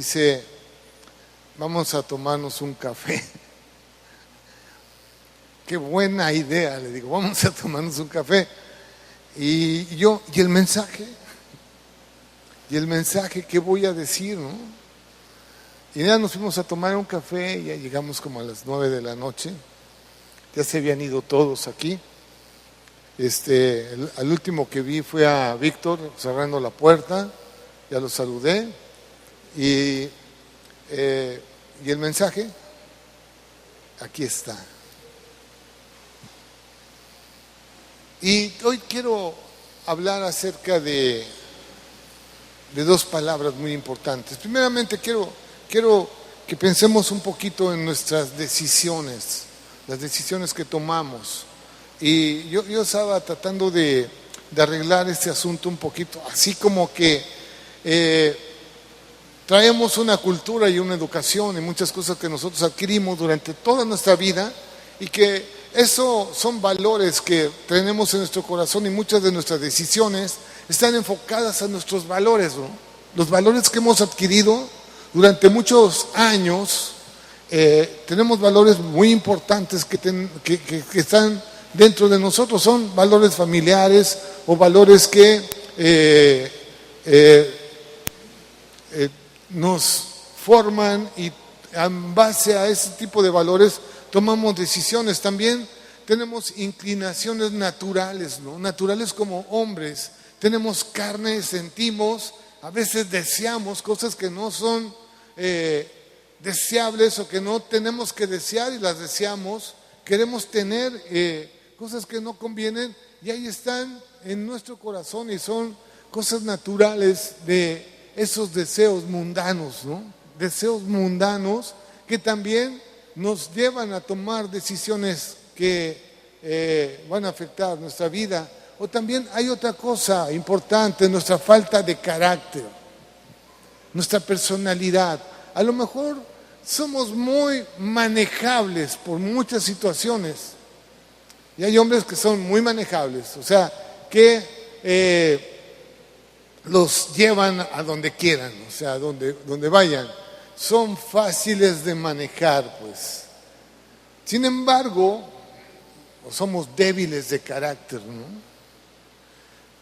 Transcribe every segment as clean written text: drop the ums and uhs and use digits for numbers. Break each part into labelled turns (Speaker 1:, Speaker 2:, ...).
Speaker 1: dice, vamos a tomarnos un café. Qué buena idea, le digo, vamos a tomarnos un café. Y el mensaje, ¿qué voy a decir, no? Y ya nos fuimos a tomar un café, ya llegamos como a las 9 de la noche, ya se habían ido todos aquí. Al último que vi fue a Víctor cerrando la puerta, ya lo saludé. Y el mensaje, aquí está. Y hoy quiero hablar acerca de dos palabras muy importantes. Primeramente quiero que pensemos un poquito en nuestras decisiones, las decisiones que tomamos. Y yo estaba tratando de arreglar este asunto un poquito, así como que traemos una cultura y una educación y muchas cosas que nosotros adquirimos durante toda nuestra vida y que eso son valores que tenemos en nuestro corazón y muchas de nuestras decisiones están enfocadas a nuestros valores, ¿no? Los valores que hemos adquirido durante muchos años, tenemos valores muy importantes que están dentro de nosotros, son valores familiares o valores que nos forman y en base a ese tipo de valores tomamos decisiones. También tenemos inclinaciones naturales, ¿no? Naturales como hombres. Tenemos carne, sentimos, a veces deseamos cosas que no son deseables o que no tenemos que desear y las deseamos. Queremos tener cosas que no convienen y ahí están en nuestro corazón y son cosas naturales de esos deseos mundanos, ¿no? Deseos mundanos que también nos llevan a tomar decisiones que van a afectar nuestra vida. O también hay otra cosa importante, nuestra falta de carácter, nuestra personalidad. A lo mejor somos muy manejables por muchas situaciones. Y hay hombres que son muy manejables, o sea, que los llevan a donde quieran, o sea, donde vayan. Son fáciles de manejar, pues. Sin embargo, somos débiles de carácter, ¿no?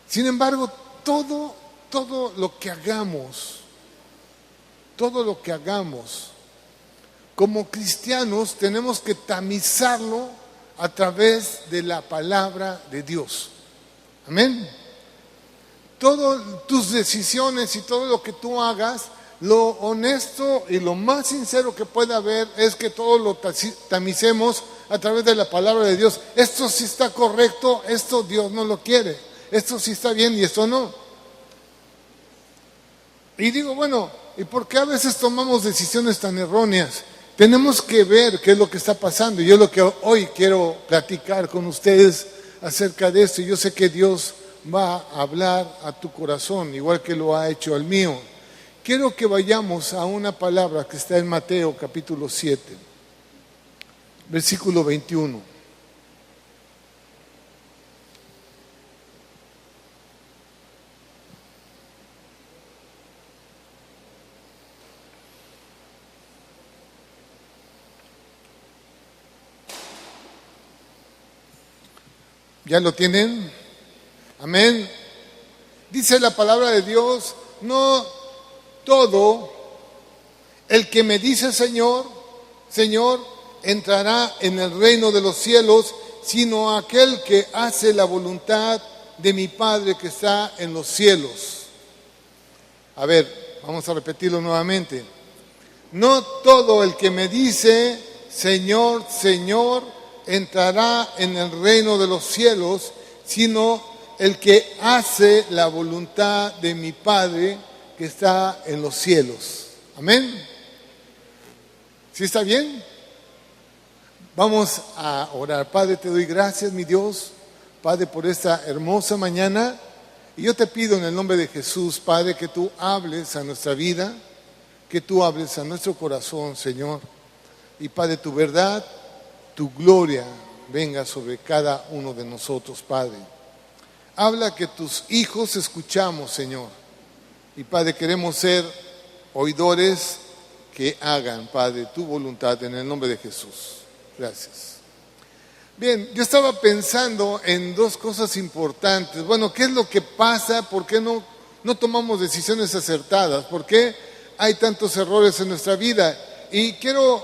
Speaker 1: Sin embargo, todo lo que hagamos, como cristianos tenemos que tamizarlo a través de la palabra de Dios. Amén. Todas tus decisiones y todo lo que tú hagas, lo honesto y lo más sincero que pueda haber es que todo lo tamicemos a través de la palabra de Dios. Esto sí está correcto, esto Dios no lo quiere. Esto sí está bien y esto no. Y digo, bueno, ¿y por qué a veces tomamos decisiones tan erróneas? Tenemos que ver qué es lo que está pasando. Y yo lo que hoy quiero platicar con ustedes acerca de esto. Y yo sé que Dios va a hablar a tu corazón, igual que lo ha hecho al mío. Quiero que vayamos a una palabra que está en Mateo capítulo 7, versículo 21. ¿Ya lo tienen? Amén. Dice la palabra de Dios, no todo el que me dice Señor, Señor, entrará en el reino de los cielos, sino aquel que hace la voluntad de mi Padre que está en los cielos. A ver, vamos a repetirlo nuevamente. No todo el que me dice Señor, Señor, entrará en el reino de los cielos, sino el que hace la voluntad de mi Padre que está en los cielos. Amén. ¿Sí está bien? Vamos a orar. Padre, te doy gracias, mi Dios, Padre, por esta hermosa mañana. Y yo te pido en el nombre de Jesús, Padre, que tú hables a nuestra vida, que tú hables a nuestro corazón, Señor. Y Padre, tu verdad, tu gloria venga sobre cada uno de nosotros, Padre. Habla que tus hijos escuchamos, Señor. Y Padre, queremos ser oidores que hagan, Padre, tu voluntad en el nombre de Jesús. Gracias. Bien, yo estaba pensando en dos cosas importantes. Bueno, ¿qué es lo que pasa? ¿Por qué no tomamos decisiones acertadas? ¿Por qué hay tantos errores en nuestra vida? Y quiero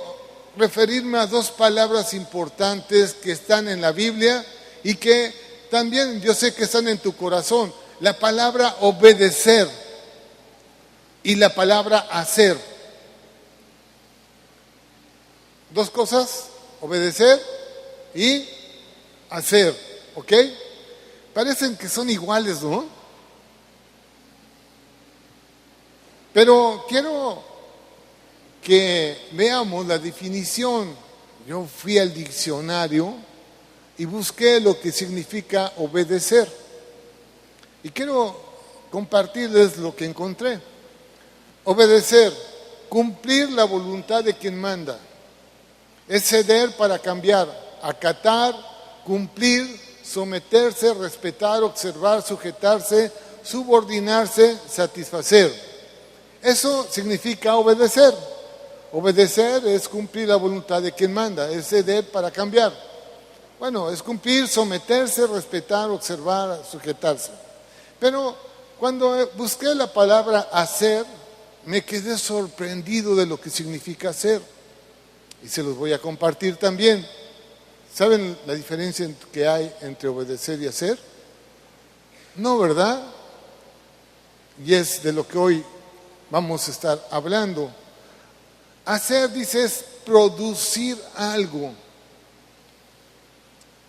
Speaker 1: referirme a dos palabras importantes que están en la Biblia y que también yo sé que están en tu corazón. La palabra obedecer y la palabra hacer. Dos cosas, obedecer y hacer, ¿ok? Parecen que son iguales, ¿no? Pero quiero que veamos la definición. Yo fui al diccionario y busqué lo que significa obedecer. Y quiero compartirles lo que encontré. Obedecer, cumplir la voluntad de quien manda. Es ceder para cambiar, acatar, cumplir, someterse, respetar, observar, sujetarse, subordinarse, satisfacer. Eso significa obedecer. Obedecer es cumplir la voluntad de quien manda, es ceder para cambiar. Bueno, es cumplir, someterse, respetar, observar, sujetarse. Pero cuando busqué la palabra hacer, me quedé sorprendido de lo que significa hacer. Y se los voy a compartir también. ¿Saben la diferencia que hay entre obedecer y hacer? No, ¿verdad? Y es de lo que hoy vamos a estar hablando. Hacer, dice, es producir algo.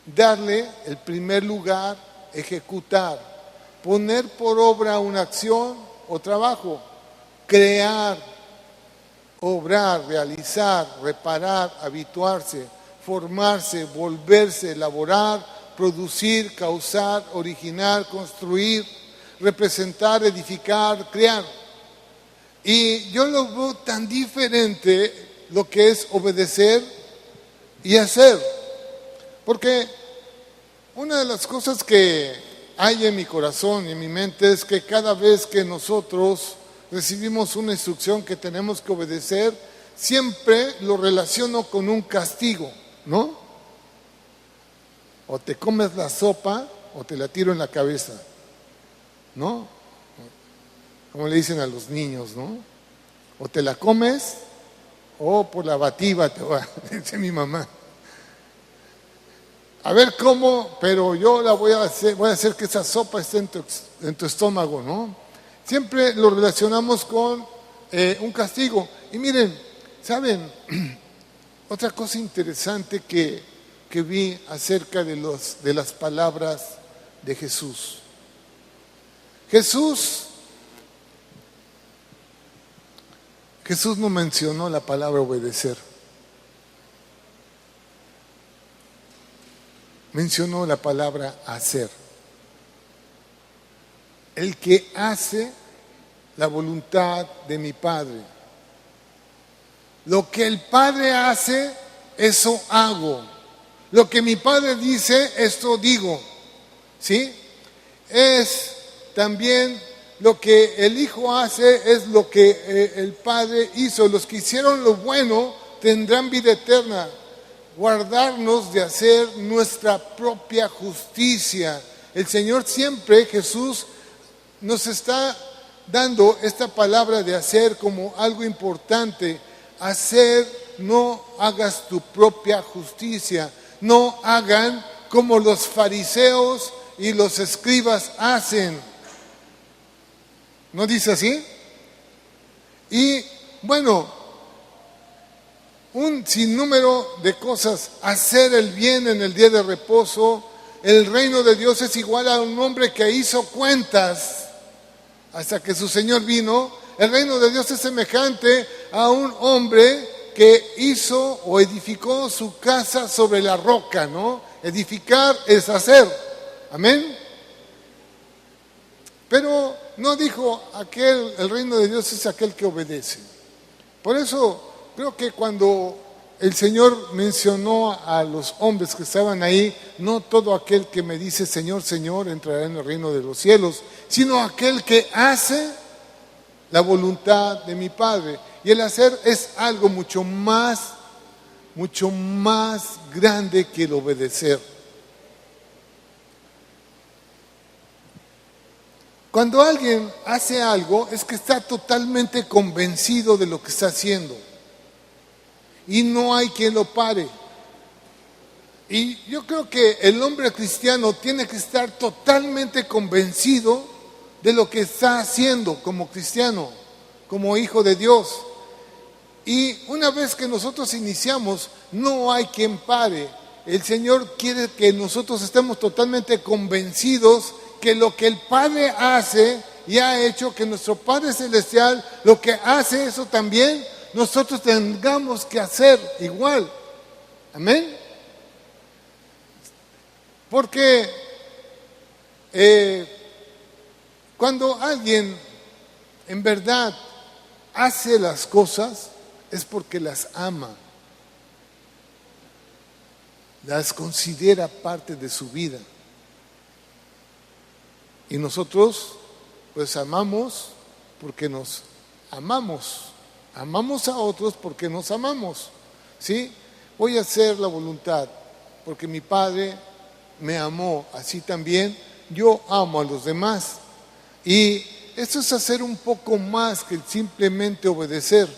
Speaker 1: Darle el primer lugar, ejecutar. Poner por obra una acción o trabajo. Crear, obrar, realizar, reparar, habituarse, formarse, volverse, elaborar, producir, causar, originar, construir, representar, edificar, crear. Y yo lo veo tan diferente lo que es obedecer y hacer. Porque una de las cosas que hay en mi corazón y en mi mente es que cada vez que nosotros recibimos una instrucción que tenemos que obedecer, siempre lo relaciono con un castigo, ¿no? O te comes la sopa o te la tiro en la cabeza, ¿no? Como le dicen a los niños, ¿no? O te la comes o por la bativa te va, dice mi mamá. A ver cómo, pero yo la voy a hacer que esa sopa esté en tu estómago, ¿no? Siempre lo relacionamos con un castigo. Y miren, ¿saben? Otra cosa interesante que vi acerca de las palabras de Jesús. Jesús no mencionó la palabra obedecer. Mencionó la palabra hacer. El que hace la voluntad de mi Padre. Lo que el Padre hace, eso hago. Lo que mi Padre dice, esto digo. ¿Sí? Es también lo que el Hijo hace, es lo que el Padre hizo. Los que hicieron lo bueno tendrán vida eterna. Guardarnos de hacer nuestra propia justicia. El Señor siempre, Jesús, nos está dando esta palabra de hacer como algo importante. Hacer, no hagas tu propia justicia. No hagan como los fariseos y los escribas hacen. ¿No dice así? Y bueno, un sinnúmero de cosas. Hacer el bien en el día de reposo. El reino de Dios es igual a un hombre que hizo cuentas hasta que su Señor vino. El reino de Dios es semejante a un hombre que hizo o edificó su casa sobre la roca, ¿no? Edificar es hacer. Amén. Pero no dijo el reino de Dios es aquel que obedece. Por eso creo que cuando el Señor mencionó a los hombres que estaban ahí, no todo aquel que me dice Señor, Señor entrará en el reino de los cielos, sino aquel que hace la voluntad de mi Padre. Y el hacer es algo mucho más grande que el obedecer. Cuando alguien hace algo es que está totalmente convencido de lo que está haciendo y no hay quien lo pare. Y yo creo que el hombre cristiano tiene que estar totalmente convencido de lo que está haciendo como cristiano, como hijo de Dios. Y una vez que nosotros iniciamos, no hay quien pare. El Señor quiere que nosotros estemos totalmente convencidos que lo que el Padre hace y ha hecho, que nuestro Padre Celestial lo que hace, eso también nosotros tengamos que hacer igual. Amén. Porque cuando alguien en verdad hace las cosas, es porque las ama, las considera parte de su vida. Y nosotros, pues amamos porque nos amamos. Amamos a otros porque nos amamos. ¿Sí? Voy a hacer la voluntad porque mi Padre me amó. Así también yo amo a los demás. Y esto es hacer un poco más que simplemente obedecer.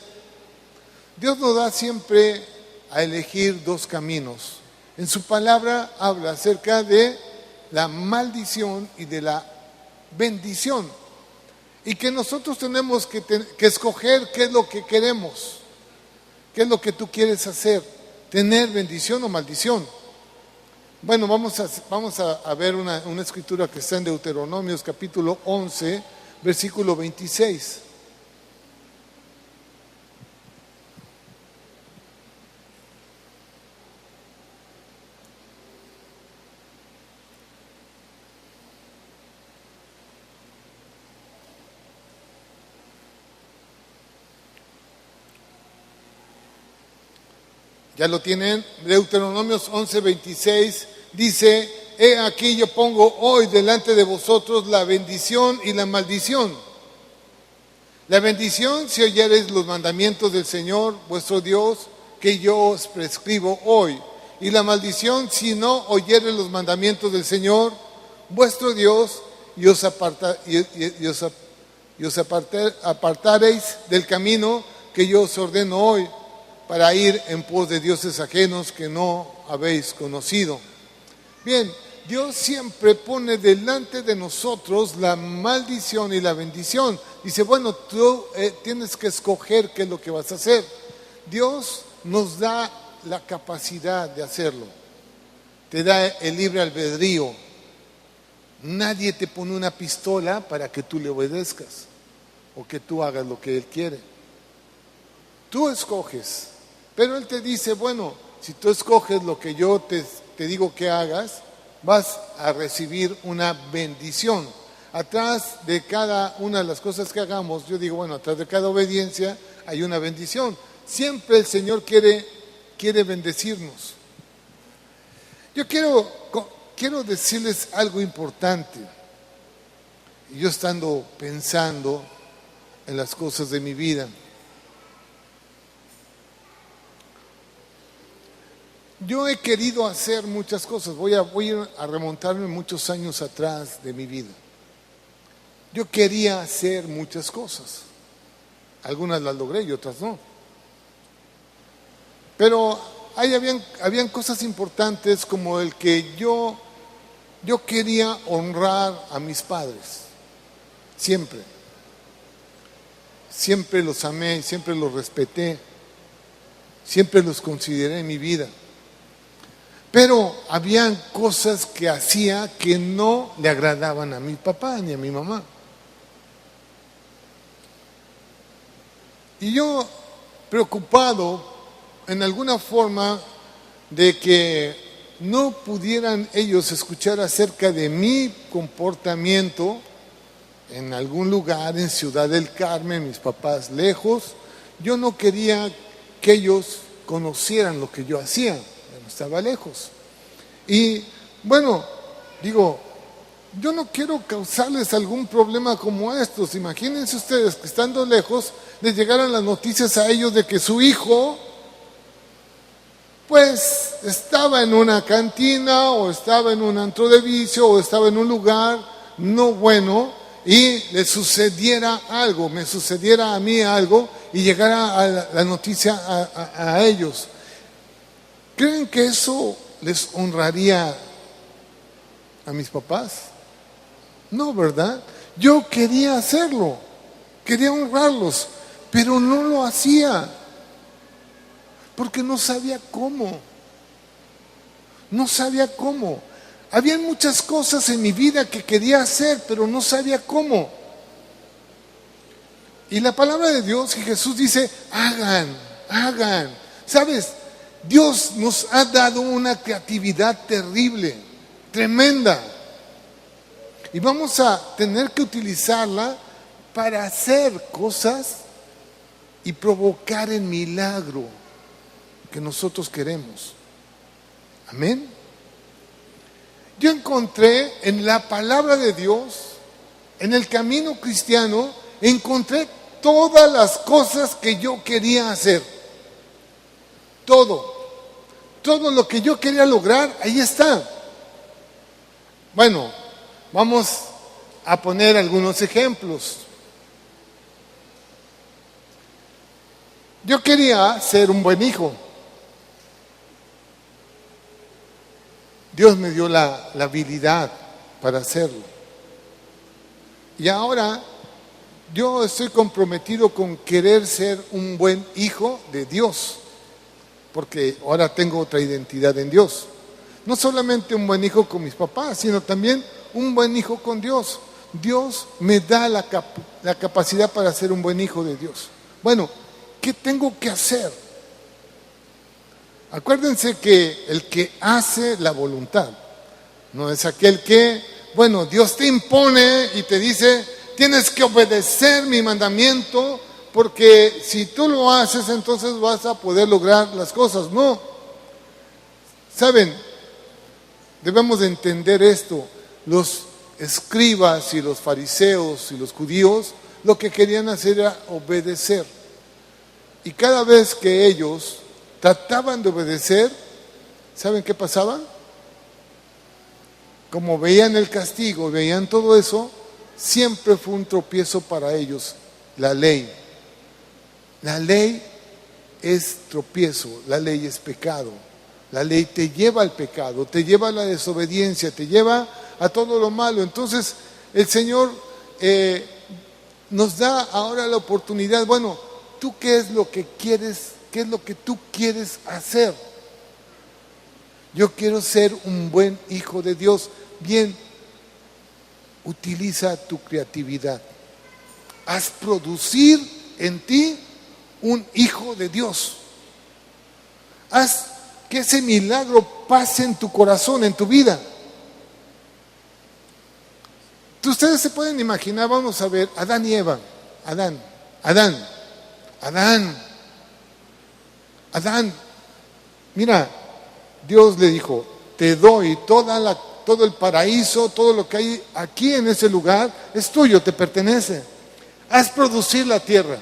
Speaker 1: Dios nos da siempre a elegir dos caminos. En su palabra habla acerca de la maldición y de la bendición. Y que nosotros tenemos que escoger qué es lo que queremos. ¿Qué es lo que tú quieres hacer? ¿Tener bendición o maldición? Bueno, vamos a ver una escritura que está en Deuteronomios capítulo 11, versículo 26. ¿Ya lo tienen? Deuteronomios 11:26 dice: he aquí yo pongo hoy delante de vosotros la bendición y la maldición. La bendición si oyereis los mandamientos del Señor vuestro Dios que yo os prescribo hoy. Y la maldición si no oyereis los mandamientos del Señor vuestro Dios y os apartareis del camino que yo os ordeno hoy, para ir en pos de dioses ajenos que no habéis conocido. Bien, Dios siempre pone delante de nosotros la maldición y la bendición. Dice, bueno, tú tienes que escoger qué es lo que vas a hacer. Dios nos da la capacidad de hacerlo. Te da el libre albedrío. Nadie te pone una pistola para que tú le obedezcas o que tú hagas lo que Él quiere. Tú escoges. Pero Él te dice, bueno, si tú escoges lo que yo te digo que hagas, vas a recibir una bendición. Atrás de cada una de las cosas que hagamos, yo digo, bueno, atrás de cada obediencia hay una bendición. Siempre el Señor quiere bendecirnos. Yo quiero decirles algo importante. Y yo estando pensando en las cosas de mi vida, yo he querido hacer muchas cosas. Voy a remontarme muchos años atrás de mi vida. Yo quería hacer muchas cosas. Algunas las logré y otras no. Pero habían cosas importantes como el que yo quería honrar a mis padres. Siempre. Siempre los amé, siempre los respeté. Siempre los consideré en mi vida. Pero habían cosas que hacía que no le agradaban a mi papá ni a mi mamá. Y yo, preocupado en alguna forma de que no pudieran ellos escuchar acerca de mi comportamiento en algún lugar, en Ciudad del Carmen, mis papás lejos, yo no quería que ellos conocieran lo que yo hacía. Estaba lejos. Y bueno, digo, yo no quiero causarles algún problema como estos. Imagínense ustedes que estando lejos les llegaran las noticias a ellos de que su hijo pues estaba en una cantina o estaba en un antro de vicio o estaba en un lugar no bueno y le sucediera algo, me sucediera a mí algo y llegara a la noticia a ellos. ¿Creen que eso les honraría a mis papás? No, ¿verdad? Yo quería hacerlo, quería honrarlos, pero no lo hacía, porque no sabía cómo. No sabía cómo. Había muchas cosas en mi vida que quería hacer, pero no sabía cómo. Y la palabra de Dios y Jesús dice, hagan. ¿Sabes? Dios nos ha dado una creatividad terrible, tremenda. Y vamos a tener que utilizarla para hacer cosas y provocar el milagro que nosotros queremos. Amén. Yo encontré en la palabra de Dios, en el camino cristiano, encontré todas las cosas que yo quería hacer. Todo lo que yo quería lograr, ahí está. Bueno, vamos a poner algunos ejemplos. Yo quería ser un buen hijo. Dios me dio la habilidad para hacerlo. Y ahora yo estoy comprometido con querer ser un buen hijo de Dios, porque ahora tengo otra identidad en Dios. No solamente un buen hijo con mis papás, sino también un buen hijo con Dios. Dios me da la capacidad para ser un buen hijo de Dios. Bueno, ¿qué tengo que hacer? Acuérdense que el que hace la voluntad no es aquel que, bueno, Dios te impone y te dice, tienes que obedecer mi mandamiento, porque si tú lo haces, entonces vas a poder lograr las cosas. No. ¿Saben? Debemos de entender esto. Los escribas y los fariseos y los judíos lo que querían hacer era obedecer. Y cada vez que ellos trataban de obedecer, ¿saben qué pasaba? Como veían el castigo, veían todo eso, siempre fue un tropiezo para ellos, la ley. La ley es tropiezo, la ley es pecado. La ley te lleva al pecado, te lleva a la desobediencia, te lleva a todo lo malo. Entonces, el Señor nos da ahora la oportunidad, bueno, ¿tú qué es lo que quieres? ¿Qué es lo que tú quieres hacer? Yo quiero ser un buen hijo de Dios. Bien, utiliza tu creatividad. Haz producir en ti un hijo de Dios. Haz que ese milagro pase en tu corazón, en tu vida. Ustedes se pueden imaginar, vamos a ver, Adán y Eva. Adán, mira, Dios le dijo, te doy todo el paraíso, todo lo que hay aquí en ese lugar, es tuyo, te pertenece. Haz producir la tierra.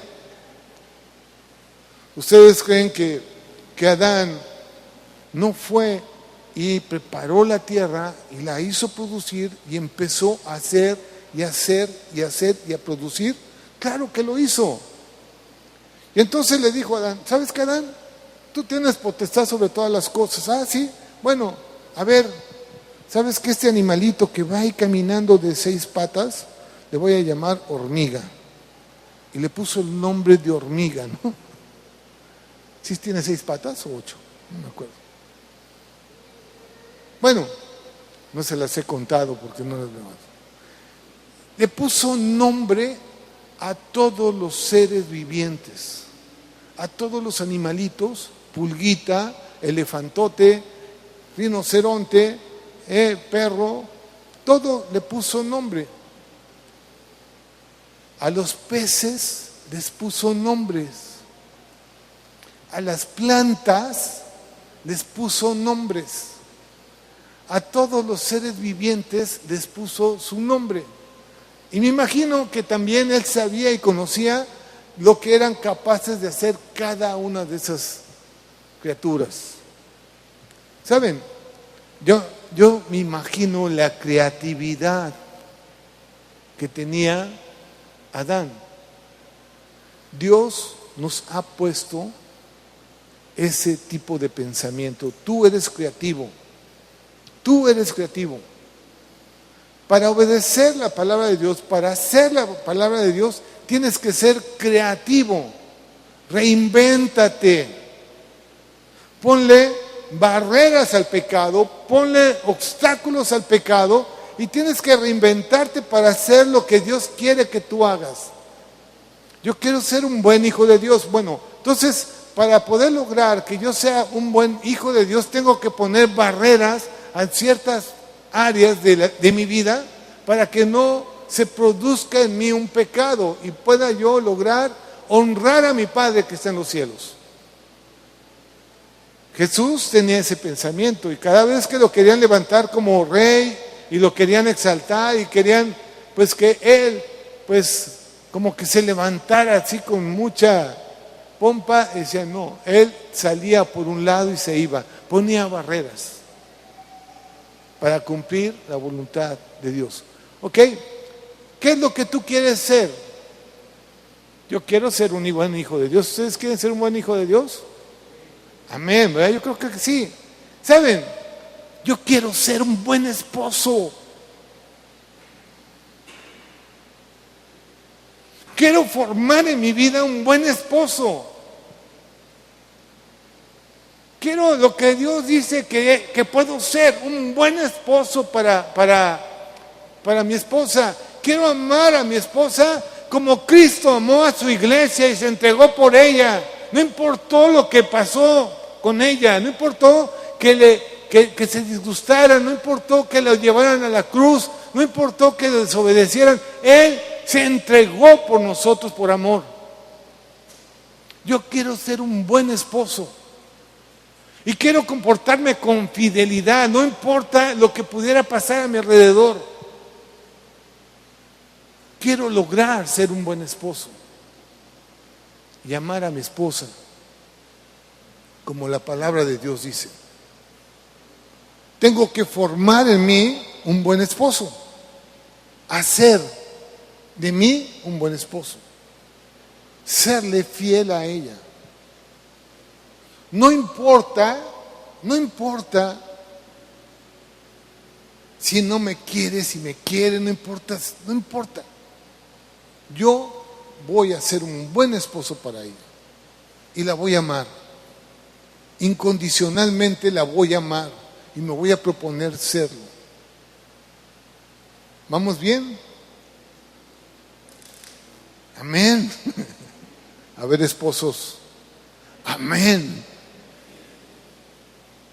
Speaker 1: ¿Ustedes creen que Adán no fue y preparó la tierra y la hizo producir y empezó a hacer y a producir? Claro que lo hizo. Y entonces le dijo a Adán, ¿sabes qué, Adán? Tú tienes potestad sobre todas las cosas. Ah, sí. Bueno, a ver, ¿sabes que este animalito que va ahí caminando de 6 patas, le voy a llamar hormiga? Y le puso el nombre de hormiga, ¿no? ¿Sí tiene 6 patas o 8? No me acuerdo. Bueno, no se las he contado porque no las veo. Le puso nombre a todos los seres vivientes, a todos los animalitos, pulguita, elefantote, rinoceronte, perro, todo le puso nombre. A los peces les puso nombres. A las plantas les puso nombres. a todos los seres vivientes les puso su nombre. Y me imagino que también Él sabía y conocía lo que eran capaces de hacer cada una de esas criaturas. ¿Saben? Yo me imagino la creatividad que tenía Adán. Dios nos ha puesto ese tipo de pensamiento. Tú eres creativo. Tú eres creativo. Para obedecer la palabra de Dios, para hacer la palabra de Dios, tienes que ser creativo. Reinvéntate. Ponle barreras al pecado, ponle obstáculos al pecado y tienes que reinventarte para hacer lo que Dios quiere que tú hagas. Yo quiero ser un buen hijo de Dios. Bueno, entonces, para poder lograr que yo sea un buen hijo de Dios, tengo que poner barreras a ciertas áreas de mi vida para que no se produzca en mí un pecado y pueda yo lograr honrar a mi Padre que está en los cielos. Jesús tenía ese pensamiento y cada vez que lo querían levantar como rey y lo querían exaltar y querían pues que Él pues como que se levantara así con mucha pompa, decía no, Él salía por un lado y se iba, ponía barreras para cumplir la voluntad de Dios. ¿Ok? ¿Qué es lo que tú quieres ser? Yo quiero ser un buen hijo de Dios. ¿Ustedes quieren ser un buen hijo de Dios? Amén, ¿verdad? Yo creo que sí. ¿Saben? Yo quiero ser un buen esposo. Quiero formar en mi vida un buen esposo. Quiero lo que Dios dice que puedo ser, un buen esposo para mi esposa. Quiero amar a mi esposa como Cristo amó a su iglesia y se entregó por ella. No importó lo que pasó con ella, no importó que se disgustara, no importó que la llevaran a la cruz, no importó que desobedecieran. Él se entregó por nosotros por amor. Yo quiero ser un buen esposo. Y quiero comportarme con fidelidad, no importa lo que pudiera pasar a mi alrededor. Quiero lograr ser un buen esposo y amar a mi esposa, como la palabra de Dios dice. Tengo que formar en mí un buen esposo, hacer de mí un buen esposo, serle fiel a ella. No importa si no me quiere, si me quiere, no importa. Yo voy a ser un buen esposo para ella y la voy a amar. Incondicionalmente la voy a amar y me voy a proponer serlo. ¿Vamos bien? Amén. A ver, esposos. Amén.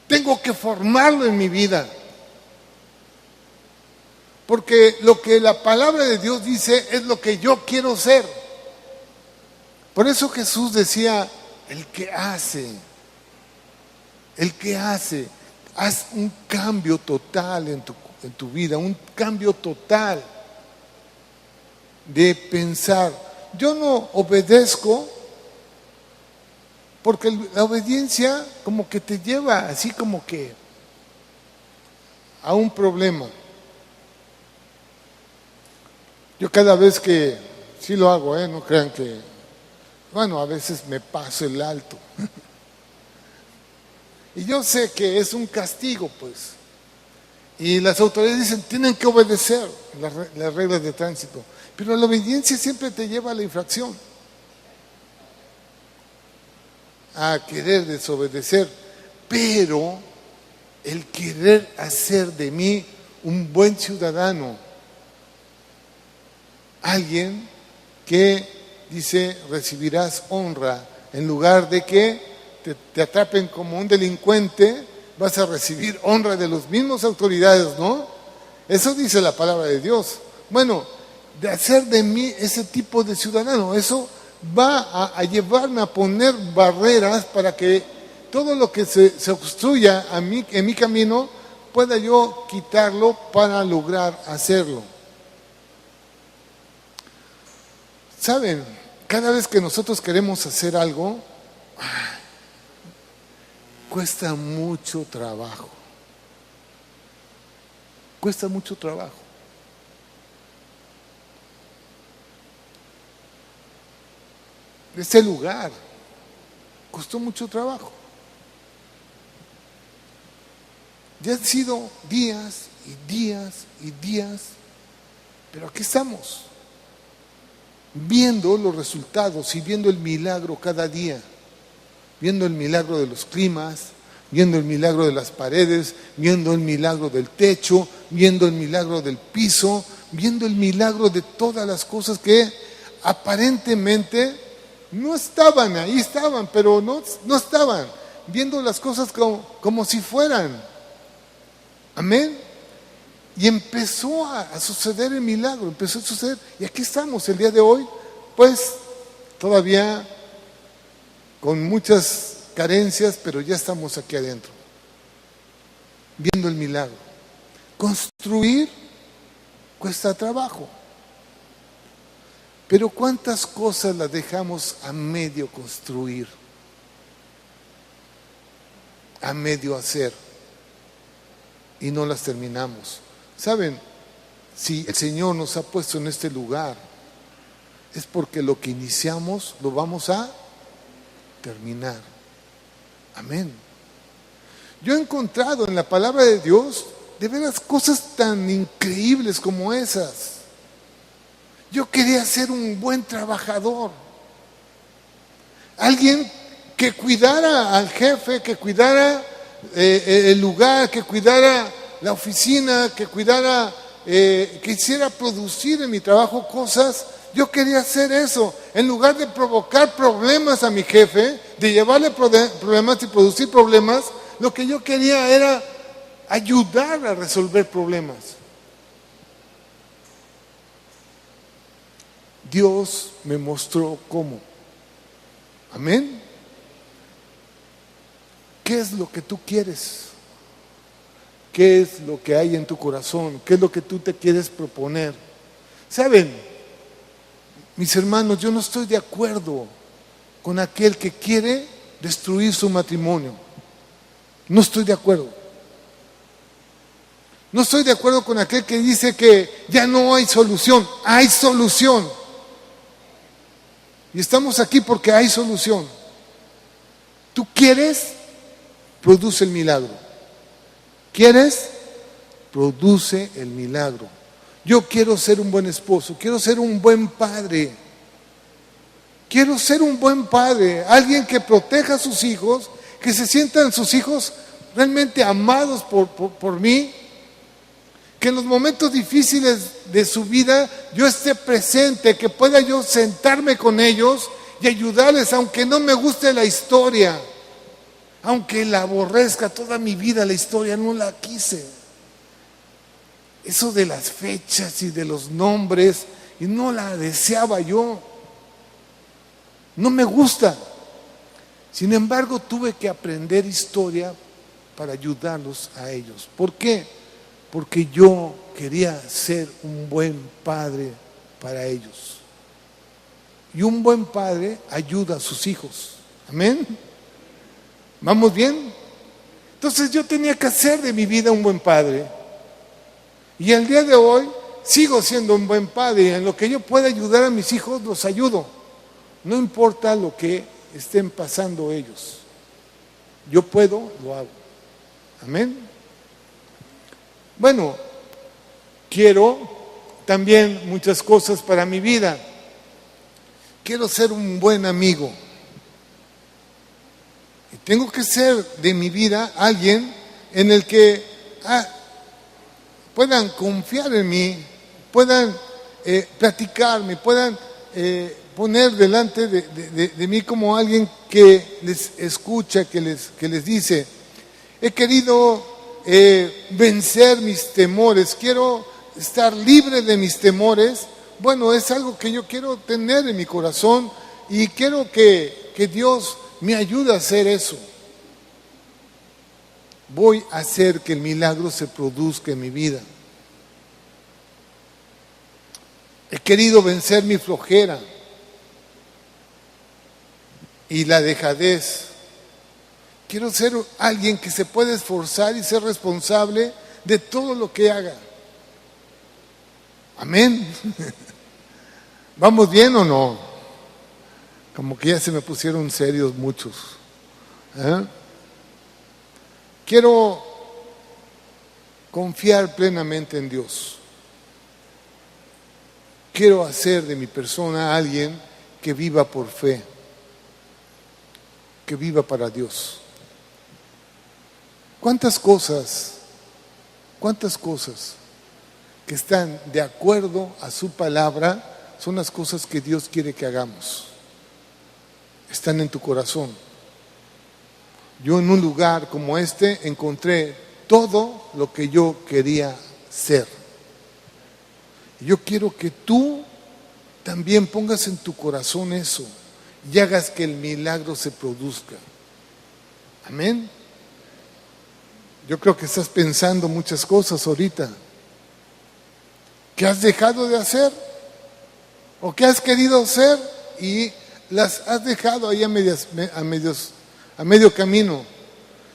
Speaker 1: Tengo que formarlo en mi vida. Porque lo que la palabra de Dios dice es lo que yo quiero ser. Por eso Jesús decía, el que hace, haz un cambio total en tu vida, un cambio total de pensar. Yo no obedezco porque la obediencia como que te lleva así como que a un problema. Yo cada vez que, sí lo hago, no crean que, bueno, a veces me paso el alto. Y yo sé que es un castigo, pues. Y las autoridades dicen, tienen que obedecer las reglas de tránsito. Pero la obediencia siempre te lleva a la infracción. A querer desobedecer, pero el querer hacer de mí un buen ciudadano, alguien que dice recibirás honra, en lugar de que te atrapen como un delincuente, vas a recibir honra de las mismas autoridades, ¿no? Eso dice la palabra de Dios. Bueno, de hacer de mí ese tipo de ciudadano, eso va a llevarme a poner barreras para que todo lo que se obstruya en mi camino, pueda yo quitarlo para lograr hacerlo. ¿Saben? Cada vez que nosotros queremos hacer algo, cuesta mucho trabajo. Cuesta mucho trabajo. Este lugar costó mucho trabajo. Ya han sido días y días y días, pero aquí estamos, viendo los resultados y viendo el milagro cada día, viendo el milagro de los climas, viendo el milagro de las paredes, viendo el milagro del techo, viendo el milagro del piso, viendo el milagro de todas las cosas que aparentemente no estaban, ahí estaban, pero no estaban, viendo las cosas como si fueran. Amén. Y empezó a suceder el milagro, empezó a suceder. Y aquí estamos el día de hoy, pues todavía con muchas carencias, pero ya estamos aquí adentro, viendo el milagro. Construir cuesta trabajo. Pero ¿cuántas cosas las dejamos a medio construir? A medio hacer. Y no las terminamos. ¿Saben? Si el Señor nos ha puesto en este lugar, es porque lo que iniciamos lo vamos a terminar. Amén. Yo he encontrado en la palabra de Dios de veras cosas tan increíbles como esas. Yo quería ser un buen trabajador. Alguien que cuidara al jefe, que cuidara el lugar, que cuidara la oficina, que cuidara, que hiciera producir en mi trabajo cosas. Yo quería hacer eso. En lugar de provocar problemas a mi jefe, de llevarle problemas y producir problemas, lo que yo quería era ayudar a resolver problemas. Dios me mostró cómo. Amén. ¿Qué es lo que tú quieres? ¿Qué es lo que hay en tu corazón? ¿Qué es lo que tú te quieres proponer? ¿Saben? Mis hermanos, yo no estoy de acuerdo con aquel que quiere destruir su matrimonio. No estoy de acuerdo. No estoy de acuerdo con aquel que dice que ya no hay solución. Hay solución. Y estamos aquí porque hay solución. ¿Tú quieres? Produce el milagro. ¿Quieres? Produce el milagro. Yo quiero ser un buen esposo, quiero ser un buen padre. Quiero ser un buen padre, alguien que proteja a sus hijos, que se sientan sus hijos realmente amados por mí, que en los momentos difíciles de su vida yo esté presente, que pueda yo sentarme con ellos y ayudarles, aunque no me guste la historia. Aunque la aborrezca toda mi vida, la historia no la quise. Eso de las fechas y de los nombres, y no la deseaba yo. No me gusta. Sin embargo, tuve que aprender historia para ayudarlos a ellos. ¿Por qué? Porque yo quería ser un buen padre para ellos. Y un buen padre ayuda a sus hijos. Amén. ¿Vamos bien? Entonces yo tenía que hacer de mi vida un buen padre. Y el día de hoy sigo siendo un buen padre. Y en lo que yo pueda ayudar a mis hijos, los ayudo. No importa lo que estén pasando ellos. Yo puedo, lo hago. Amén. Bueno, quiero también muchas cosas para mi vida. Quiero ser un buen amigo. Y tengo que ser de mi vida alguien en el que puedan confiar en mí, puedan platicarme, puedan poner delante de mí como alguien que les escucha, que les dice, he querido vencer mis temores, quiero estar libre de mis temores. Bueno, es algo que yo quiero tener en mi corazón y quiero que Dios me ayuda a hacer eso. voy a hacer que el milagro se produzca en mi vida. He querido vencer mi flojera y la dejadez. Quiero ser alguien que se puede esforzar y ser responsable de todo lo que haga. Amén. ¿Vamos bien o no? Como que ya se me pusieron serios muchos. Quiero confiar plenamente en Dios. Quiero hacer de mi persona alguien que viva por fe, que viva para Dios. ¿Cuántas cosas que están de acuerdo a su palabra son las cosas que Dios quiere que hagamos? Están en tu corazón. Yo en un lugar como este encontré todo lo que yo quería ser. Yo quiero que tú también pongas en tu corazón eso y hagas que el milagro se produzca. Amén. Yo creo que estás pensando muchas cosas ahorita. ¿Qué has dejado de hacer? ¿O qué has querido hacer y las has dejado ahí a medio camino?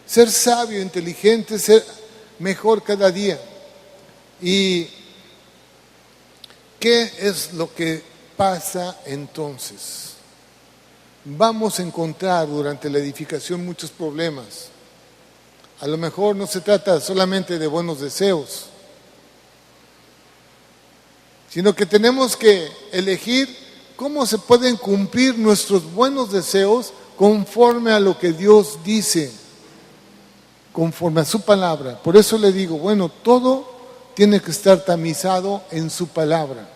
Speaker 1: Ser sabio, inteligente, ser mejor cada día. ¿Y qué es lo que pasa entonces? Vamos a encontrar durante la edificación muchos problemas. A lo mejor no se trata solamente de buenos deseos, sino que tenemos que elegir cómo se pueden cumplir nuestros buenos deseos conforme a lo que Dios dice, conforme a su palabra. Por eso le digo, bueno, todo tiene que estar tamizado en su palabra.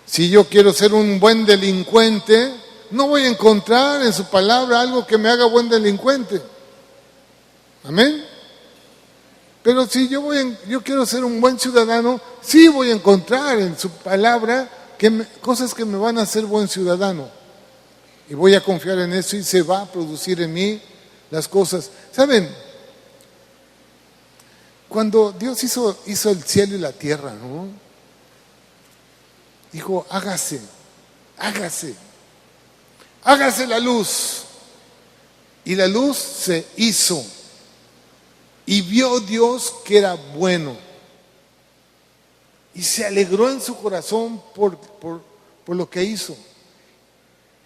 Speaker 1: Si yo quiero ser un buen delincuente, no voy a encontrar en su palabra algo que me haga buen delincuente. Amén. Pero si yo quiero ser un buen ciudadano, sí voy a encontrar en su palabra cosas que me van a hacer buen ciudadano. Y voy a confiar en eso y se va a producir en mí las cosas. ¿Saben? Cuando Dios hizo el cielo y la tierra, ¿no? Dijo, hágase la luz. Y la luz se hizo. Y vio Dios que era bueno. Y se alegró en su corazón por lo que hizo.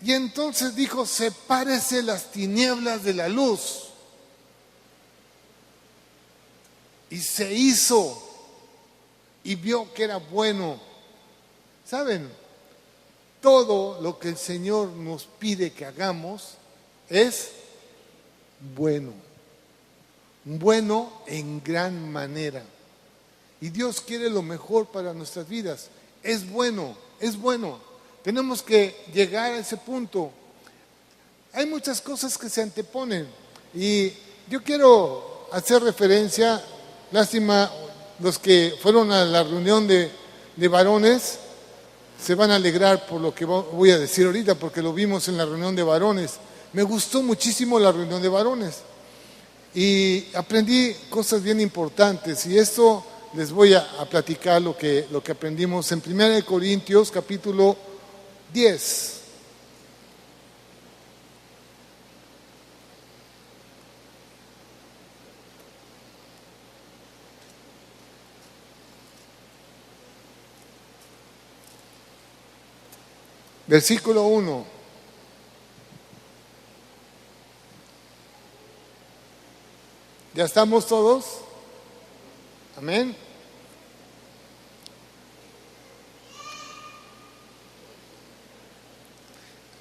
Speaker 1: Y entonces dijo, sepárese las tinieblas de la luz. Y se hizo. Y vio que era bueno. ¿Saben? Todo lo que el Señor nos pide que hagamos es bueno. Bueno en gran manera. Y Dios quiere lo mejor para nuestras vidas. Es bueno, es bueno. Tenemos que llegar a ese punto. Hay muchas cosas que se anteponen. Y yo quiero hacer referencia, lástima, los que fueron a la reunión de varones, se van a alegrar por lo que voy a decir ahorita, porque lo vimos en la reunión de varones. Me gustó muchísimo la reunión de varones. Y aprendí cosas bien importantes. Y esto les voy a platicar lo que aprendimos en 1 Corintios capítulo 10. Versículo 1. ¿Ya estamos todos? Amén.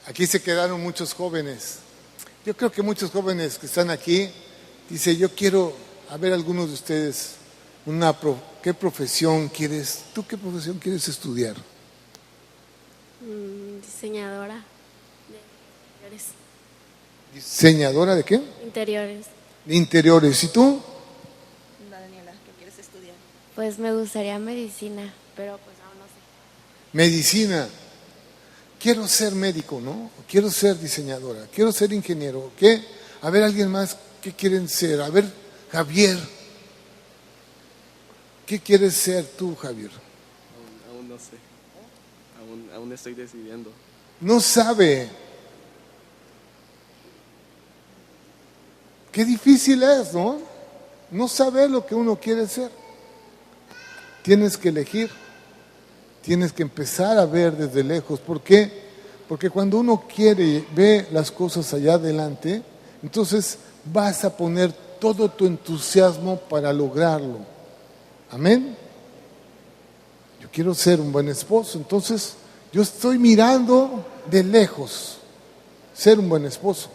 Speaker 1: Aquí se quedaron muchos jóvenes. Yo creo que muchos jóvenes que están aquí, dice, yo quiero, a ver algunos de ustedes, ¿qué profesión quieres? ¿Tú qué profesión quieres estudiar?
Speaker 2: Diseñadora de interiores.
Speaker 1: ¿Diseñadora de qué?
Speaker 2: Interiores.
Speaker 1: De interiores. ¿Y tú?
Speaker 3: Daniela, ¿qué quieres estudiar?
Speaker 2: Pues me gustaría medicina, pero pues aún no sé.
Speaker 1: Medicina. Quiero ser médico, ¿no? Quiero ser diseñadora. Quiero ser ingeniero. ¿Qué? A ver, alguien más. ¿Qué quieren ser? A ver, Javier, ¿qué quieres ser tú, Javier?
Speaker 4: Aún no sé. Aún estoy decidiendo.
Speaker 1: No sabe. Qué difícil es, ¿no? No saber lo que uno quiere ser. Tienes que elegir. Tienes que empezar a ver desde lejos. ¿Por qué? Porque cuando uno quiere, ve las cosas allá adelante, entonces vas a poner todo tu entusiasmo para lograrlo. Amén. Yo quiero ser un buen esposo, entonces yo estoy mirando de lejos ser un buen esposo.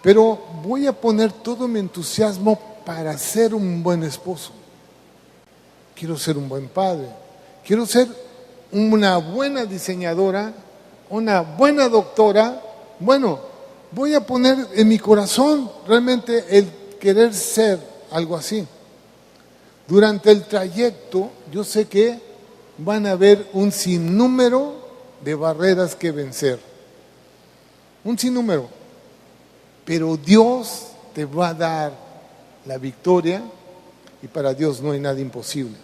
Speaker 1: Pero voy a poner todo mi entusiasmo para ser un buen esposo. Quiero ser un buen padre. Quiero ser una buena diseñadora, una buena doctora. Bueno, voy a poner en mi corazón realmente el querer ser algo así. Durante el trayecto, yo sé que van a haber un sinnúmero de barreras que vencer. Un sinnúmero. Pero Dios te va a dar la victoria y para Dios no hay nada imposible.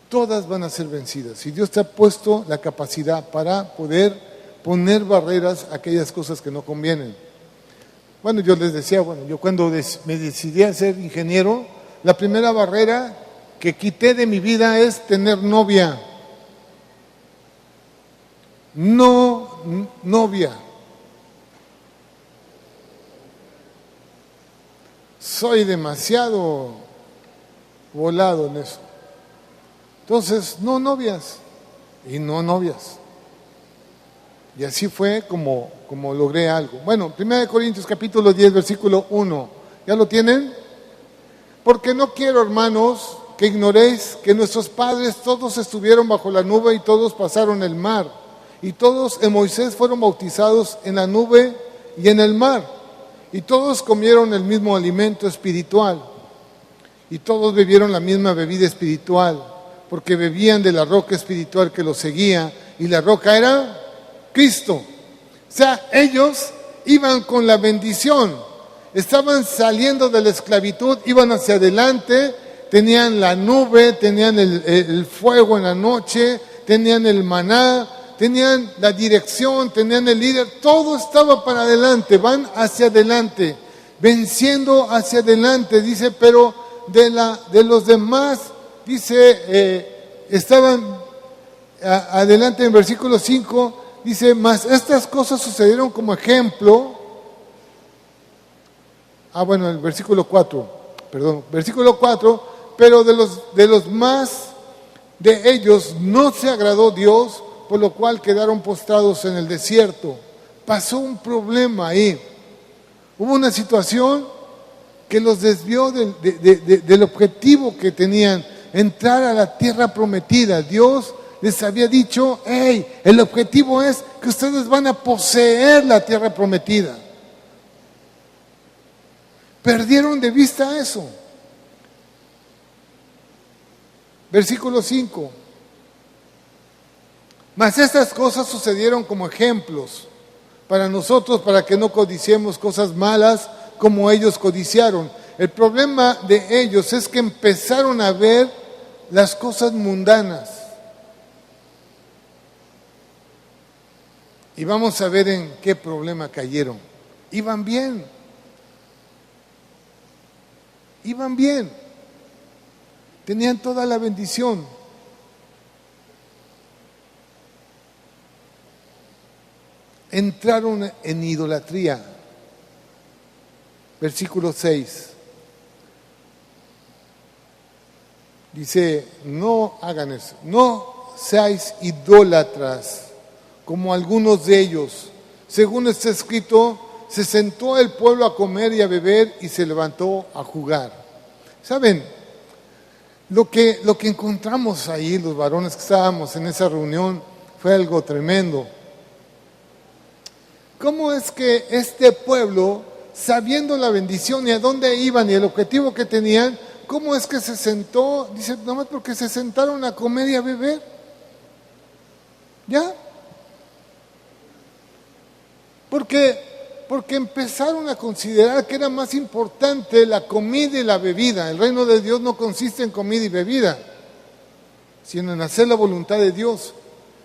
Speaker 1: Todas van a ser vencidas. Y Dios te ha puesto la capacidad para poder poner barreras a aquellas cosas que no convienen. Bueno, yo les decía, yo cuando me decidí a ser ingeniero, la primera barrera que quité de mi vida es tener novia. No novia. Soy demasiado volado en eso. Entonces, no novias y no novias. Y así fue como logré algo. Bueno, 1 Corintios capítulo 10, versículo 1. ¿Ya lo tienen? Porque no quiero, hermanos, que ignoréis que nuestros padres todos estuvieron bajo la nube y todos pasaron el mar. Y todos en Moisés fueron bautizados en la nube y en el mar. Y todos comieron el mismo alimento espiritual. Y todos bebieron la misma bebida espiritual, porque bebían de la roca espiritual que los seguía. Y la roca era Cristo. O sea, ellos iban con la bendición. Estaban saliendo de la esclavitud, iban hacia adelante, tenían la nube, tenían el fuego en la noche, tenían el maná, tenían la dirección, tenían el líder, todo estaba para adelante, van hacia adelante, venciendo hacia adelante, dice, pero de los demás, dice, estaban adelante en versículo 5, dice, mas estas cosas sucedieron como ejemplo. El versículo 4, versículo 4, pero de los más de ellos no se agradó Dios, por lo cual quedaron postrados en el desierto. Pasó un problema ahí. Hubo una situación que los desvió del objetivo que tenían, entrar a la tierra prometida. Dios les había dicho, el objetivo es que ustedes van a poseer la tierra prometida. Perdieron de vista eso. Versículo 5. Mas estas cosas sucedieron como ejemplos para nosotros, para que no codiciemos cosas malas como ellos codiciaron. El problema de ellos es que empezaron a ver las cosas mundanas. Y vamos a ver en qué problema cayeron. Iban bien. Iban bien. Tenían toda la bendición. Entraron en idolatría. Versículo 6. Dice, no hagan eso. No seáis idólatras como algunos de ellos. Según está escrito, se sentó el pueblo a comer y a beber y se levantó a jugar. ¿Saben? Lo que encontramos ahí, los varones que estábamos en esa reunión, fue algo tremendo. ¿Cómo es que este pueblo, sabiendo la bendición y a dónde iban y el objetivo que tenían, cómo es que se sentó? Dice, nomás porque se sentaron a comer y a beber. ¿Ya? Porque Porque empezaron a considerar que era más importante la comida y la bebida. El reino de Dios no consiste en comida y bebida, sino en hacer la voluntad de Dios,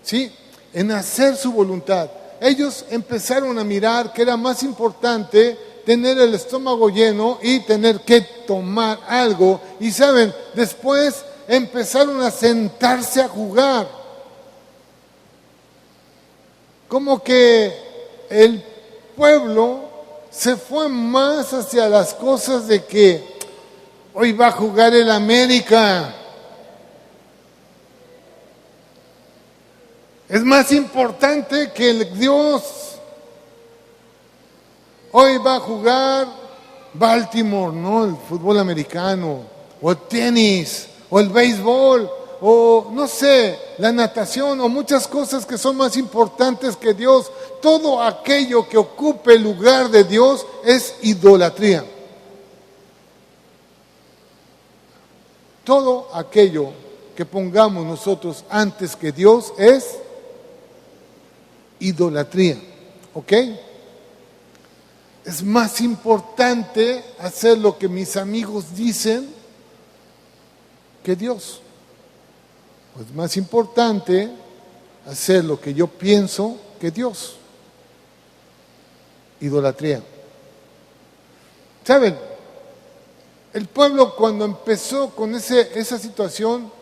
Speaker 1: ¿sí? En hacer su voluntad. Ellos empezaron a mirar que era más importante tener el estómago lleno y tener que tomar algo. Y saben, después empezaron a sentarse a jugar. Como que el pueblo se fue más hacia las cosas de que hoy va a jugar el América. Es más importante que el Dios. Hoy va a jugar Baltimore, ¿no? El fútbol americano, o el tenis, o el béisbol, o no sé, la natación, o muchas cosas que son más importantes que Dios. Todo aquello que ocupe el lugar de Dios es idolatría. Todo aquello que pongamos nosotros antes que Dios es idolatría, ¿ok? Es más importante hacer lo que mis amigos dicen que Dios. Es más importante hacer lo que yo pienso que Dios. Idolatría. ¿Saben? El pueblo cuando empezó con esa situación,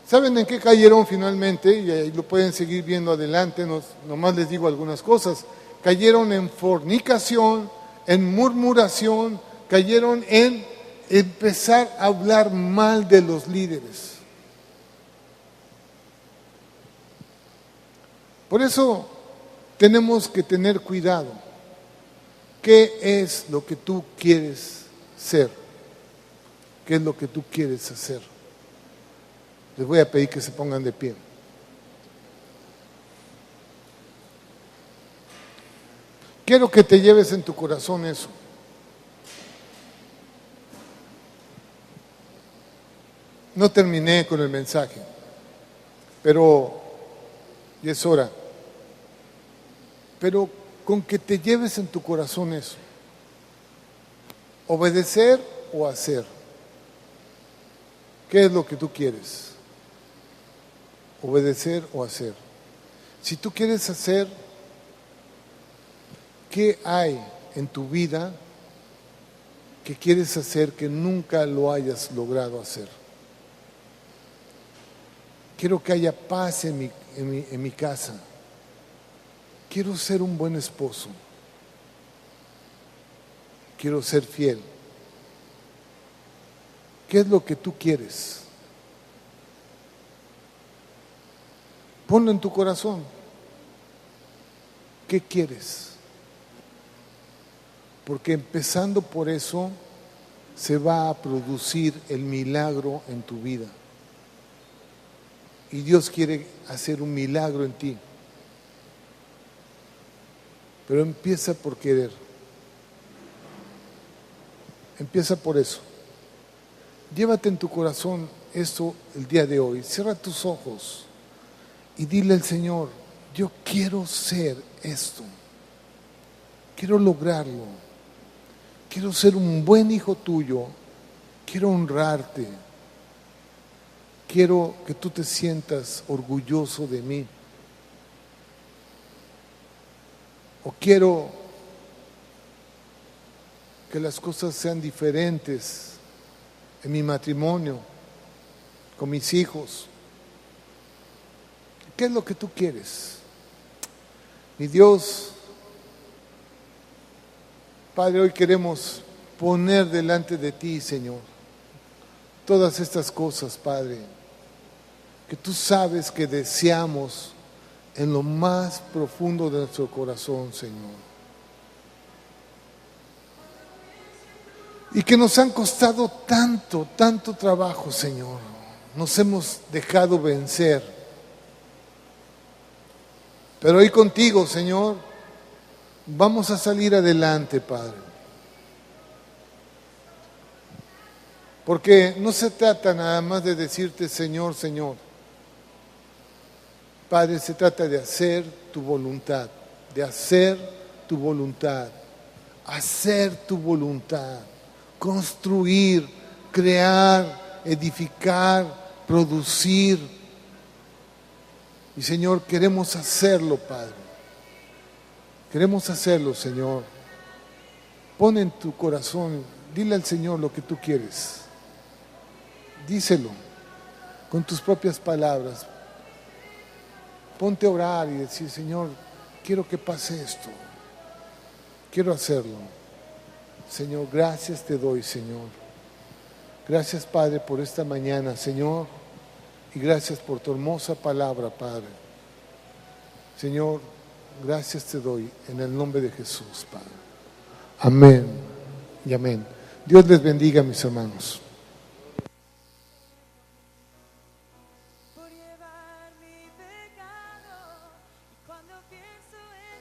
Speaker 1: ¿saben en qué cayeron finalmente? Y ahí lo pueden seguir viendo adelante, nomás les digo algunas cosas. Cayeron en fornicación, en murmuración, cayeron en empezar a hablar mal de los líderes. Por eso tenemos que tener cuidado. ¿Qué es lo que tú quieres ser? ¿Qué es lo que tú quieres hacer? Les voy a pedir que se pongan de pie. Quiero que te lleves en tu corazón eso. No terminé con el mensaje, pero ya es hora. Pero con que te lleves en tu corazón eso. Obedecer o hacer. ¿Qué es lo que tú quieres? Obedecer o hacer. Si tú quieres hacer, ¿qué hay en tu vida que quieres hacer que nunca lo hayas logrado hacer? Quiero que haya paz en mi casa. Quiero ser un buen esposo. Quiero ser fiel. ¿Qué es lo que tú quieres? Ponlo en tu corazón. ¿Qué quieres? Porque empezando por eso se va a producir el milagro en tu vida. Y Dios quiere hacer un milagro en ti. Pero empieza por querer. Empieza por eso. Llévate en tu corazón esto el día de hoy. Cierra tus ojos y dile al Señor, yo quiero ser esto. Quiero lograrlo. Quiero ser un buen hijo tuyo. Quiero honrarte. Quiero que tú te sientas orgulloso de mí. O quiero que las cosas sean diferentes en mi matrimonio, con mis hijos. ¿Qué es lo que tú quieres? Mi Dios, Padre, hoy queremos poner delante de ti, Señor, todas estas cosas, Padre, que tú sabes que deseamos en lo más profundo de nuestro corazón, Señor. Y que nos han costado tanto, tanto trabajo, Señor. Nos hemos dejado vencer. Pero hoy contigo, Señor, vamos a salir adelante, Padre. Porque no se trata nada más de decirte Señor, Señor. Padre, se trata de hacer tu voluntad, de hacer tu voluntad. hacer tu voluntad, construir, crear, edificar, producir. Y Señor, queremos hacerlo, Padre. Queremos hacerlo, Señor. Pon en tu corazón, dile al Señor lo que tú quieres. Díselo con tus propias palabras. Ponte a orar y decir, Señor, quiero que pase esto. Quiero hacerlo. Señor, gracias te doy, Señor. Gracias, Padre, por esta mañana, Señor. Y gracias por tu hermosa palabra, Padre. Señor, gracias te doy en el nombre de Jesús, Padre. Amén y amén. Dios les bendiga, mis hermanos.